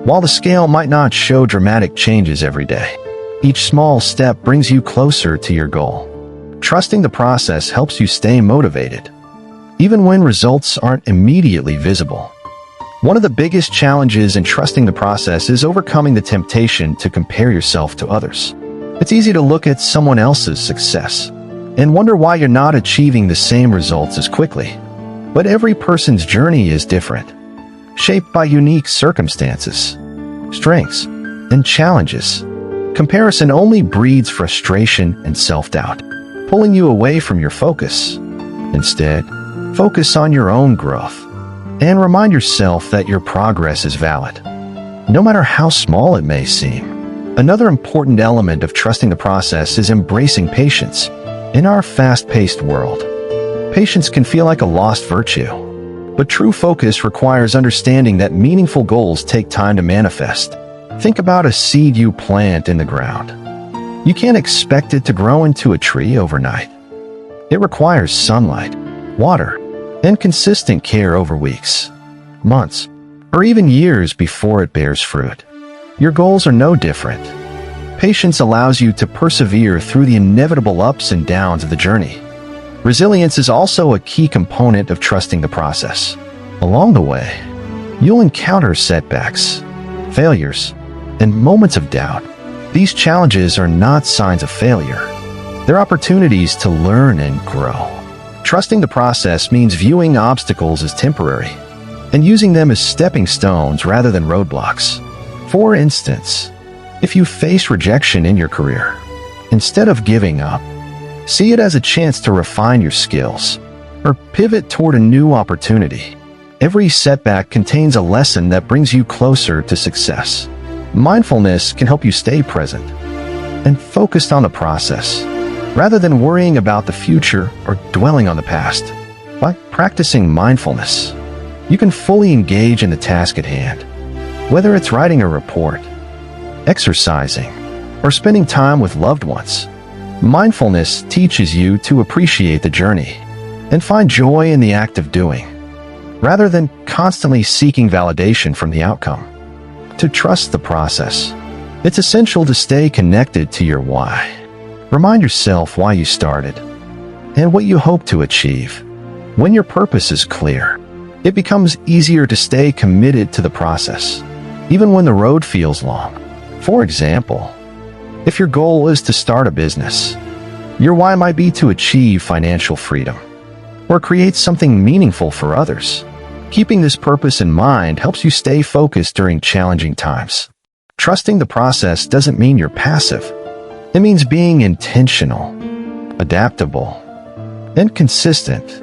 While the scale might not show dramatic changes every day, each small step brings you closer to your goal. Trusting the process helps you stay motivated, even when results aren't immediately visible. One of the biggest challenges in trusting the process is overcoming the temptation to compare yourself to others. It's easy to look at someone else's success and wonder why you're not achieving the same results as quickly. But every person's journey is different, shaped by unique circumstances, strengths, and challenges. Comparison only breeds frustration and self-doubt, pulling you away from your focus. Instead, focus on your own growth and remind yourself that your progress is valid, no matter how small it may seem. Another important element of trusting the process is embracing patience. In our fast-paced world, patience can feel like a lost virtue, but true focus requires understanding that meaningful goals take time to manifest. Think about a seed you plant in the ground. You can't expect it to grow into a tree overnight. It requires sunlight, water, and consistent care over weeks, months, or even years before it bears fruit. Your goals are no different. Patience allows you to persevere through the inevitable ups and downs of the journey. Resilience is also a key component of trusting the process. Along the way, you'll encounter setbacks, failures, and moments of doubt. These challenges are not signs of failure. They're opportunities to learn and grow. Trusting the process means viewing obstacles as temporary and using them as stepping stones rather than roadblocks. For instance, if you face rejection in your career, instead of giving up, see it as a chance to refine your skills or pivot toward a new opportunity. Every setback contains a lesson that brings you closer to success. Mindfulness can help you stay present and focused on the process, rather than worrying about the future or dwelling on the past. By practicing mindfulness, you can fully engage in the task at hand. Whether it's writing a report, exercising, or spending time with loved ones, mindfulness teaches you to appreciate the journey and find joy in the act of doing, rather than constantly seeking validation from the outcome. To trust the process, it's essential to stay connected to your why. Remind yourself why you started and what you hope to achieve. When your purpose is clear, it becomes easier to stay committed to the process, even when the road feels long. For example, if your goal is to start a business, your why might be to achieve financial freedom or create something meaningful for others. Keeping this purpose in mind helps you stay focused during challenging times. Trusting the process doesn't mean you're passive. It means being intentional adaptable, and consistent.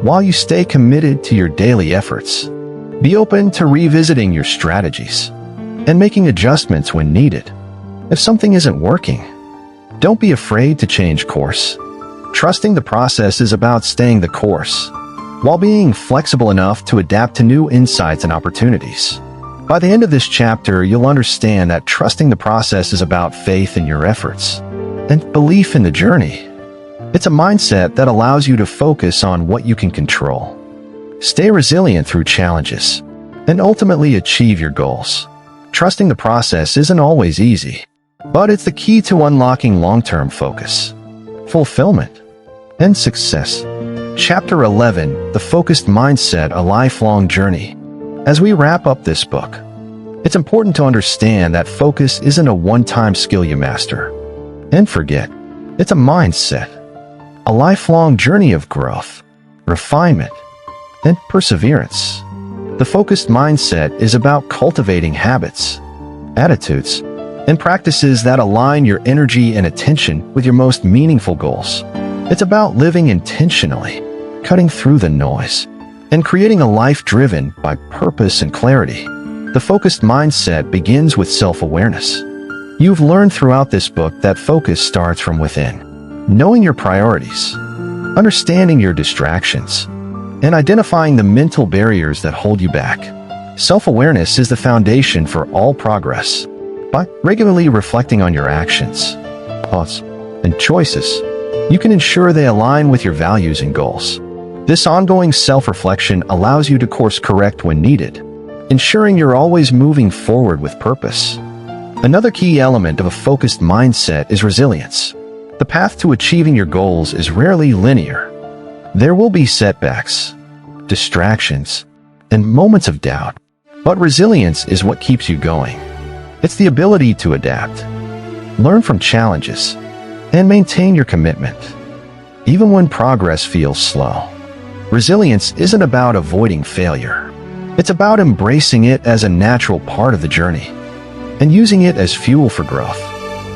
While you stay committed to your daily efforts, be open to revisiting your strategies and making adjustments when needed. If something isn't working, don't be afraid to change course. Trusting the process is about staying the course, while being flexible enough to adapt to new insights and opportunities. By the end of this chapter, you'll understand that trusting the process is about faith in your efforts and belief in the journey. It's a mindset that allows you to focus on what you can control, stay resilient through challenges, and ultimately achieve your goals. Trusting the process isn't always easy, but it's the key to unlocking long-term focus, fulfillment, and success. Chapter 11, The Focused Mindset, A Lifelong Journey. As we wrap up this book, it's important to understand that focus isn't a one-time skill you master and forget. It's a mindset, a lifelong journey of growth, refinement, and perseverance. The focused mindset is about cultivating habits, attitudes, and practices that align your energy and attention with your most meaningful goals. It's about living intentionally, cutting through the noise, and creating a life driven by purpose and clarity. The focused mindset begins with self-awareness. You've learned throughout this book that focus starts from within. Knowing your priorities, understanding your distractions, and identifying the mental barriers that hold you back. Self-awareness is the foundation for all progress. By regularly reflecting on your actions, thoughts, and choices, you can ensure they align with your values and goals. This ongoing self-reflection allows you to course correct when needed, ensuring you're always moving forward with purpose. Another key element of a focused mindset is resilience. The path to achieving your goals is rarely linear. There will be setbacks, distractions, and moments of doubt, but resilience is what keeps you going. It's the ability to adapt, learn from challenges, and maintain your commitment, even when progress feels slow. Resilience isn't about avoiding failure. It's about embracing it as a natural part of the journey and using it as fuel for growth.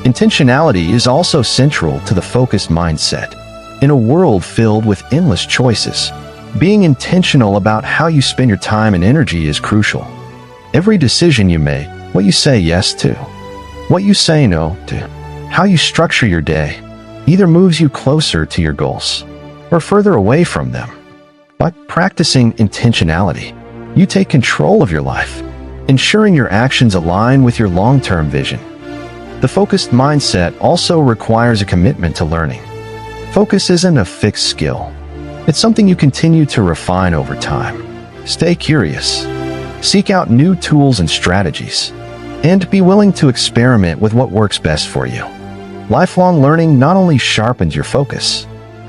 Intentionality is also central to the focused mindset. In a world filled with endless choices, being intentional about how you spend your time and energy is crucial. Every decision you make, what you say yes to, what you say no to, how you structure your day, either moves you closer to your goals or further away from them. By practicing intentionality, you take control of your life, ensuring your actions align with your long-term vision. The focused mindset also requires a commitment to learning. Focus isn't a fixed skill. It's something you continue to refine over time. Stay curious, seek out new tools and strategies, and be willing to experiment with what works best for you. Lifelong learning not only sharpens your focus,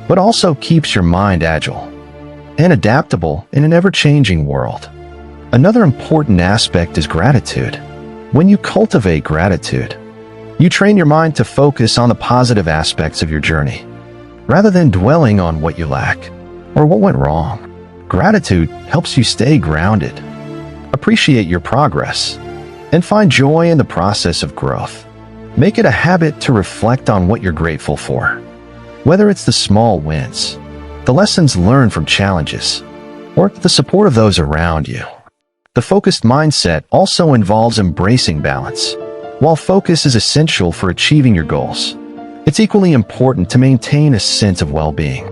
but also keeps your mind agile and adaptable in an ever-changing world. Another important aspect is gratitude. When you cultivate gratitude, you train your mind to focus on the positive aspects of your journey, rather than dwelling on what you lack or what went wrong. Gratitude helps you stay grounded, appreciate your progress, and find joy in the process of growth. Make it a habit to reflect on what you're grateful for, whether it's the small wins, the lessons learned from challenges, or the support of those around you. The focused mindset also involves embracing balance. While focus is essential for achieving your goals, it's equally important to maintain a sense of well-being.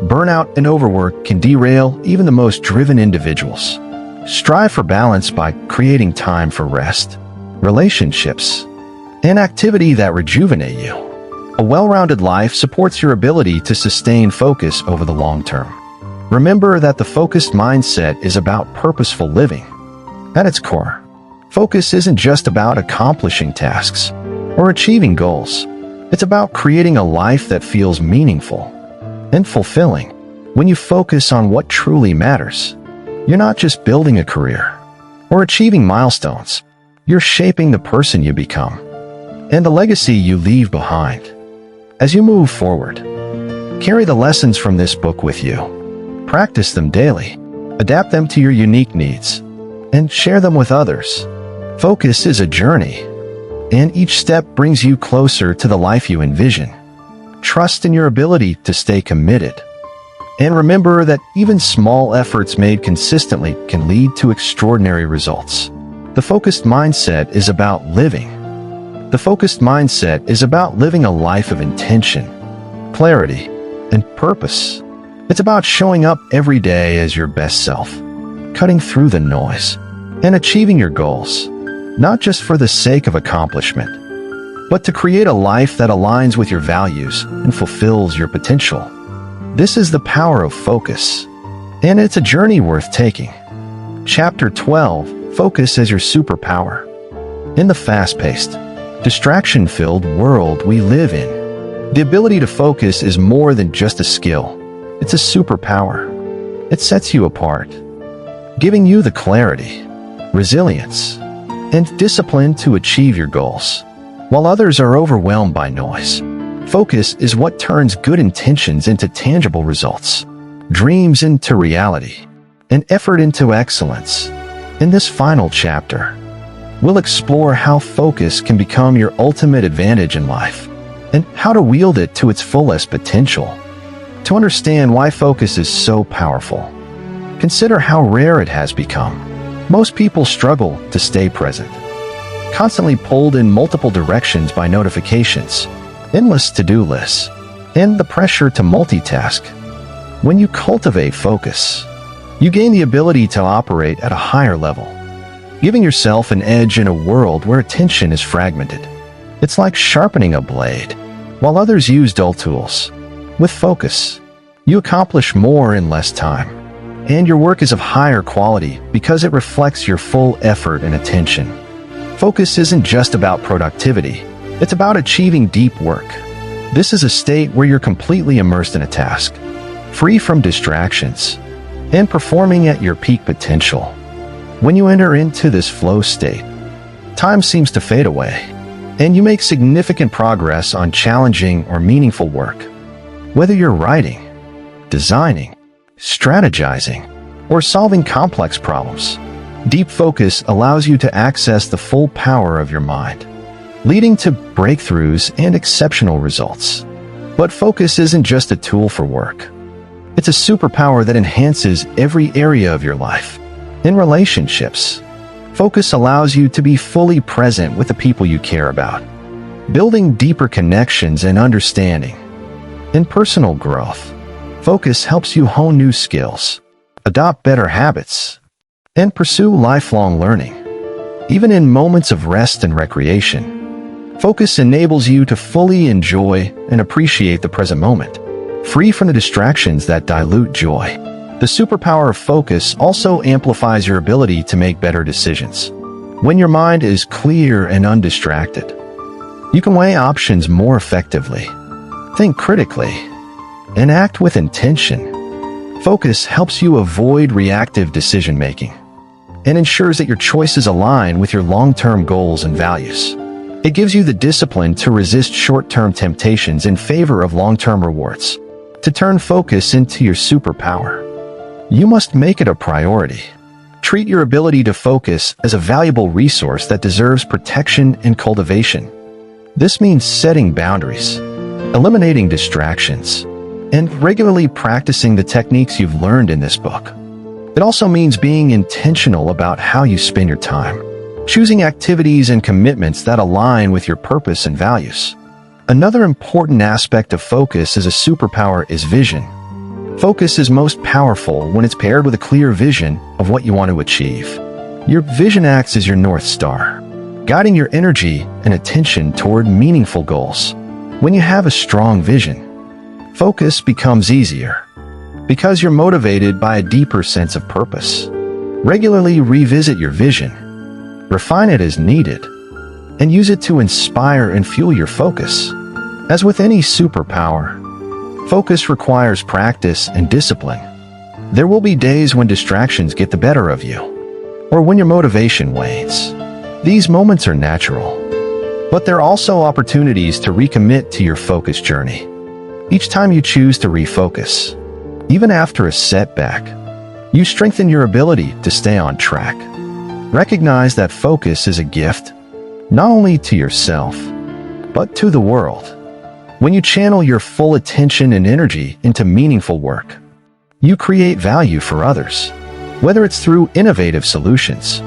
Burnout and overwork can derail even the most driven individuals. Strive for balance by creating time for rest, relationships, and activity that rejuvenate you. A well-rounded life supports your ability to sustain focus over the long term. Remember that the focused mindset is about purposeful living. At its core, focus isn't just about accomplishing tasks or achieving goals. It's about creating a life that feels meaningful and fulfilling. When you focus on what truly matters, you're not just building a career or achieving milestones. You're shaping the person you become and the legacy you leave behind. As you move forward, carry the lessons from this book with you. Practice them daily, adapt them to your unique needs, and share them with others. Focus is a journey, and each step brings you closer to the life you envision. Trust in your ability to stay committed. And remember that even small efforts made consistently can lead to extraordinary results. The focused mindset is about living. The focused mindset is about living a life of intention, clarity, and purpose. It's about showing up every day as your best self, cutting through the noise, and achieving your goals, not just for the sake of accomplishment, but to create a life that aligns with your values and fulfills your potential. This is the power of focus, and it's a journey worth taking. Chapter 12, Focus as Your Superpower. In the fast-paced, distraction-filled world we live in, the ability to focus is more than just a skill. It's a superpower. It sets you apart, giving you the clarity, resilience, and discipline to achieve your goals. While others are overwhelmed by noise, focus is what turns good intentions into tangible results, dreams into reality, and effort into excellence. In this final chapter, we'll explore how focus can become your ultimate advantage in life and how to wield it to its fullest potential. To understand why focus is so powerful, consider how rare it has become. Most people struggle to stay present, constantly pulled in multiple directions by notifications, endless to-do lists, and the pressure to multitask. When you cultivate focus, you gain the ability to operate at a higher level, giving yourself an edge in a world where attention is fragmented. It's like sharpening a blade, while others use dull tools. With focus, you accomplish more in less time, and your work is of higher quality because it reflects your full effort and attention. Focus isn't just about productivity, it's about achieving deep work. This is a state where you're completely immersed in a task, free from distractions, and performing at your peak potential. When you enter into this flow state, time seems to fade away, and you make significant progress on challenging or meaningful work. Whether you're writing, designing, strategizing, or solving complex problems, deep focus allows you to access the full power of your mind, leading to breakthroughs and exceptional results. But focus isn't just a tool for work. It's a superpower that enhances every area of your life. In relationships, focus allows you to be fully present with the people you care about, building deeper connections and understanding. In personal growth, focus helps you hone new skills, adopt better habits, and pursue lifelong learning. Even in moments of rest and recreation, focus enables you to fully enjoy and appreciate the present moment, free from the distractions that dilute joy. The superpower of focus also amplifies your ability to make better decisions. When your mind is clear and undistracted, you can weigh options more effectively, think critically, and act with intention. Focus helps you avoid reactive decision-making and ensures that your choices align with your long-term goals and values. It gives you the discipline to resist short-term temptations in favor of long-term rewards. To turn focus into your superpower, you must make it a priority. Treat your ability to focus as a valuable resource that deserves protection and cultivation. This means setting boundaries, eliminating distractions, and regularly practicing the techniques you've learned in this book. It also means being intentional about how you spend your time, choosing activities and commitments that align with your purpose and values. Another important aspect of focus as a superpower is vision. Focus is most powerful when it's paired with a clear vision of what you want to achieve. Your vision acts as your North Star, guiding your energy and attention toward meaningful goals. When you have a strong vision, focus becomes easier because you're motivated by a deeper sense of purpose. Regularly revisit your vision, refine it as needed, and use it to inspire and fuel your focus. As with any superpower, focus requires practice and discipline. There will be days when distractions get the better of you, or when your motivation wanes. These moments are natural, but they're also opportunities to recommit to your focus journey. Each time you choose to refocus, even after a setback, you strengthen your ability to stay on track. Recognize that focus is a gift, not only to yourself, but to the world. When you channel your full attention and energy into meaningful work, you create value for others, whether it's through innovative solutions,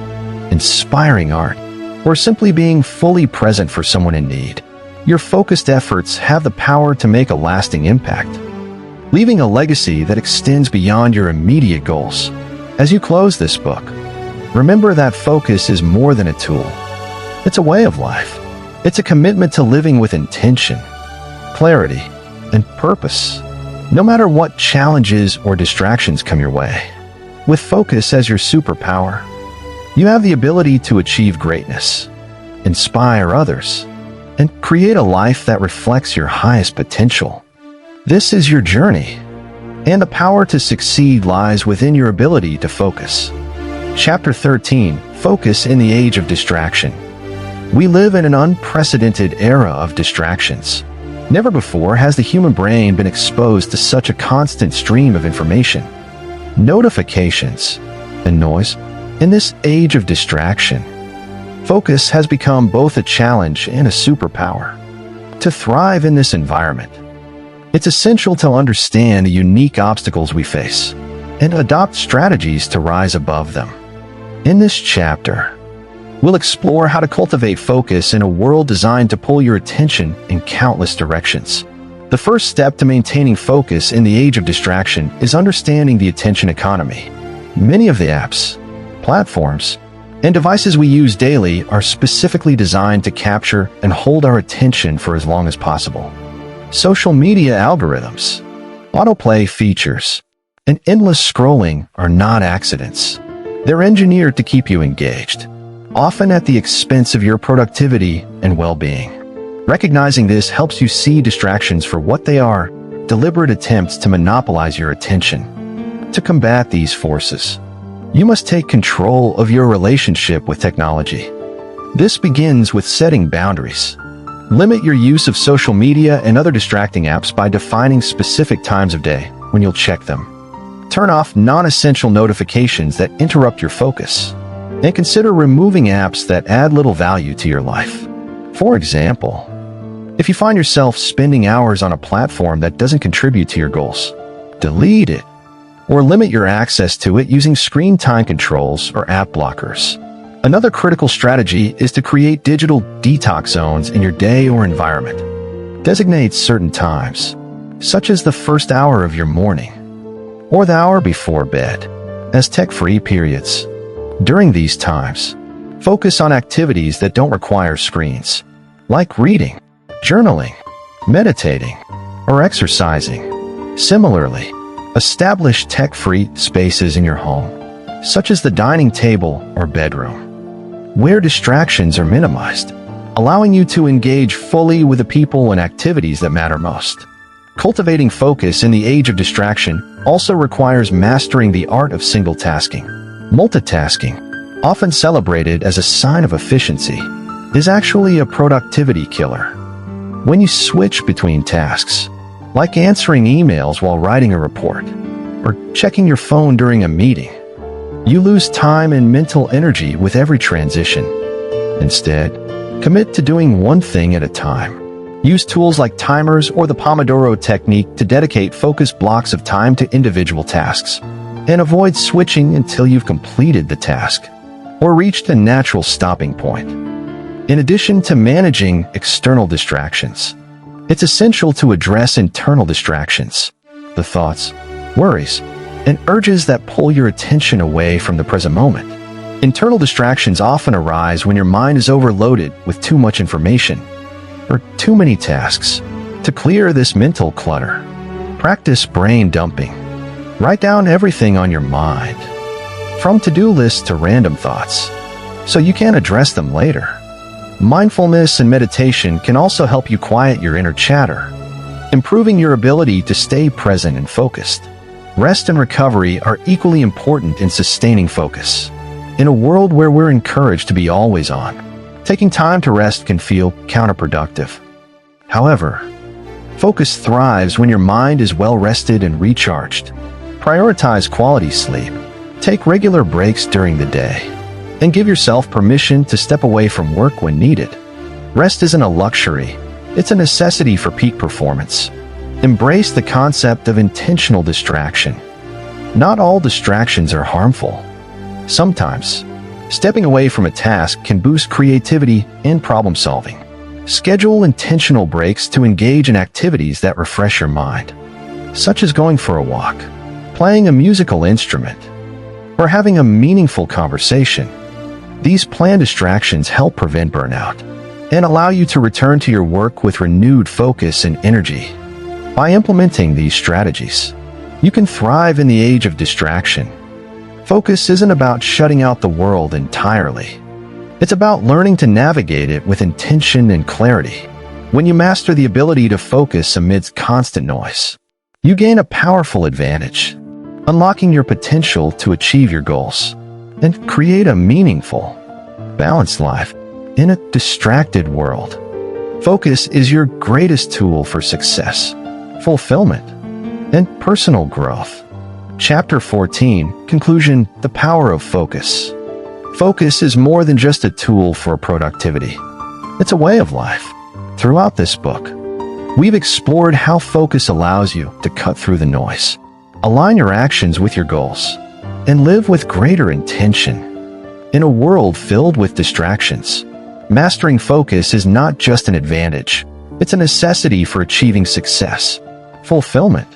inspiring art, or simply being fully present for someone in need. Your focused efforts have the power to make a lasting impact, leaving a legacy that extends beyond your immediate goals. As you close this book, remember that focus is more than a tool. It's a way of life. It's a commitment to living with intention, clarity, and purpose, no matter what challenges or distractions come your way. With focus as your superpower, you have the ability to achieve greatness, inspire others, and create a life that reflects your highest potential. This is your journey, and the power to succeed lies within your ability to focus. Chapter 13: Focus in the Age of Distraction. We live in an unprecedented era of distractions. Never before has the human brain been exposed to such a constant stream of information, notifications, and noise. In this age of distraction, focus has become both a challenge and a superpower. To thrive in this environment, it's essential to understand the unique obstacles we face and adopt strategies to rise above them. In this chapter, we'll explore how to cultivate focus in a world designed to pull your attention in countless directions. The first step to maintaining focus in the age of distraction is understanding the attention economy. Many of the apps, platforms, and devices we use daily are specifically designed to capture and hold our attention for as long as possible. Social media algorithms, autoplay features, and endless scrolling are not accidents. They're engineered to keep you engaged, often at the expense of your productivity and well-being. Recognizing this helps you see distractions for what they are: deliberate attempts to monopolize your attention. To combat these forces, you must take control of your relationship with technology. This begins with setting boundaries. Limit your use of social media and other distracting apps by defining specific times of day when you'll check them. Turn off non-essential notifications that interrupt your focus, and consider removing apps that add little value to your life. For example, if you find yourself spending hours on a platform that doesn't contribute to your goals, delete it, or limit your access to it using screen time controls or app blockers. Another critical strategy is to create digital detox zones in your day or environment. Designate certain times, such as the first hour of your morning or the hour before bed, as tech-free periods. During these times, focus on activities that don't require screens, like reading, journaling, meditating, or exercising. Similarly, establish tech-free spaces in your home, such as the dining table or bedroom, where distractions are minimized, allowing you to engage fully with the people and activities that matter most. Cultivating focus in the age of distraction also requires mastering the art of single tasking. Multitasking, often celebrated as a sign of efficiency, is actually a productivity killer. When you switch between tasks, like answering emails while writing a report, or checking your phone during a meeting, you lose time and mental energy with every transition. Instead, commit to doing one thing at a time. Use tools like timers or the Pomodoro technique to dedicate focused blocks of time to individual tasks, and avoid switching until you've completed the task or reached a natural stopping point. In addition to managing external distractions, it's essential to address internal distractions, the thoughts, worries, and urges that pull your attention away from the present moment. Internal distractions often arise when your mind is overloaded with too much information or too many tasks. To clear this mental clutter, practice brain dumping. Write down everything on your mind, from to-do lists to random thoughts, so you can address them later. Mindfulness and meditation can also help you quiet your inner chatter, improving your ability to stay present and focused. Rest and recovery are equally important in sustaining focus. In a world where we're encouraged to be always on, taking time to rest can feel counterproductive. However, focus thrives when your mind is well rested and recharged. Prioritize quality sleep, take regular breaks during the day, and give yourself permission to step away from work when needed. Rest isn't a luxury, It's a necessity for peak performance. Embrace the concept of intentional distraction. Not all distractions are harmful. Sometimes, stepping away from a task can boost creativity and problem solving. Schedule intentional breaks to engage in activities that refresh your mind, such as going for a walk, playing a musical instrument, or having a meaningful conversation. These planned distractions help prevent burnout and allow you to return to your work with renewed focus and energy. By implementing these strategies, you can thrive in the age of distraction. Focus isn't about shutting out the world entirely. It's about learning to navigate it with intention and clarity. When you master the ability to focus amidst constant noise, you gain a powerful advantage, unlocking your potential to achieve your goals and create a meaningful, balanced life in a distracted world. Focus is your greatest tool for success, fulfillment, and personal growth. Chapter 14, Conclusion: The Power of Focus. Focus is more than just a tool for productivity. It's a way of life. Throughout this book, we've explored how focus allows you to cut through the noise, align your actions with your goals, and live with greater intention. In a world filled with distractions, mastering focus is not just an advantage, it's a necessity for achieving success, fulfillment,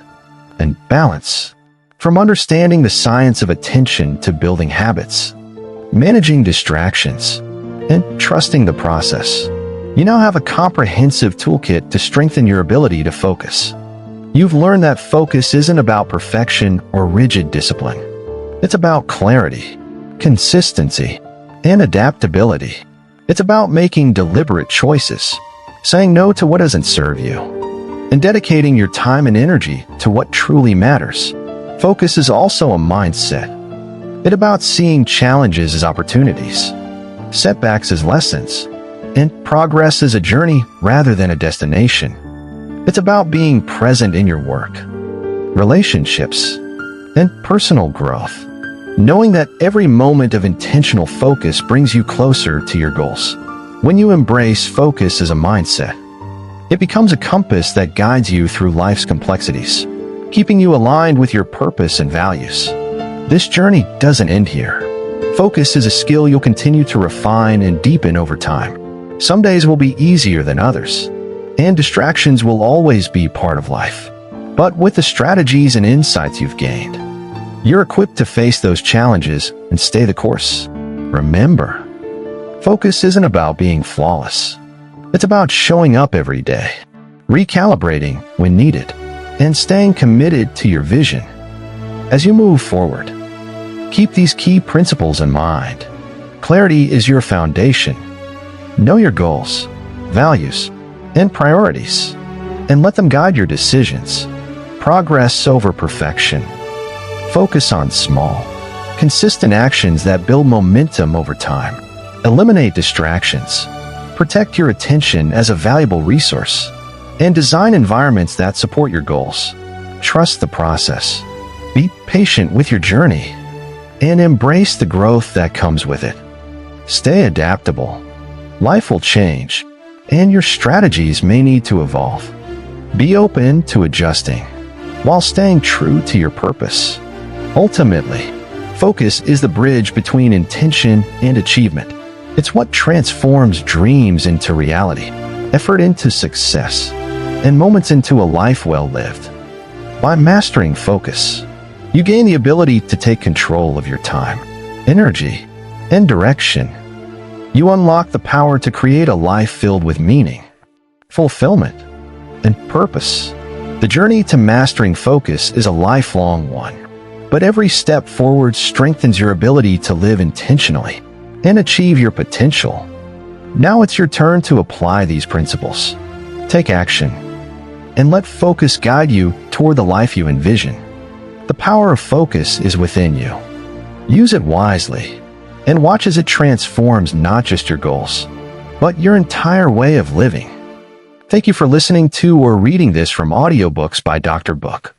and balance. From understanding the science of attention to building habits, managing distractions, and trusting the process, you now have a comprehensive toolkit to strengthen your ability to focus. You've learned that focus isn't about perfection or rigid discipline. It's about clarity, consistency, and adaptability. It's about making deliberate choices, saying no to what doesn't serve you, and dedicating your time and energy to what truly matters. Focus is also a mindset. It's about seeing challenges as opportunities, setbacks as lessons, and progress as a journey rather than a destination. It's about being present in your work, relationships, and personal growth, knowing that every moment of intentional focus brings you closer to your goals. When you embrace focus as a mindset, it becomes a compass that guides you through life's complexities, keeping you aligned with your purpose and values. This journey doesn't end here. Focus is a skill you'll continue to refine and deepen over time. Some days will be easier than others, and distractions will always be part of life. But with the strategies and insights you've gained, you're equipped to face those challenges and stay the course. Remember, focus isn't about being flawless. It's about showing up every day, recalibrating when needed, and staying committed to your vision. As you move forward, keep these key principles in mind. Clarity is your foundation. Know your goals, values, and priorities, and let them guide your decisions. Progress over perfection. Focus on small, consistent actions that build momentum over time. Eliminate distractions. Protect your attention as a valuable resource, and design environments that support your goals. Trust the process. Be patient with your journey, and embrace the growth that comes with it. Stay adaptable. Life will change, and your strategies may need to evolve. Be open to adjusting, while staying true to your purpose. Ultimately, focus is the bridge between intention and achievement. It's what transforms dreams into reality, effort into success, and moments into a life well lived. By mastering focus, you gain the ability to take control of your time, energy, and direction. You unlock the power to create a life filled with meaning, fulfillment, and purpose. The journey to mastering focus is a lifelong one, but every step forward strengthens your ability to live intentionally and achieve your potential. Now it's your turn to apply these principles. Take action, and let focus guide you toward the life you envision. The power of focus is within you. Use it wisely, and watch as it transforms not just your goals, but your entire way of living. Thank you for listening to or reading this from Audiobooks by DrBook.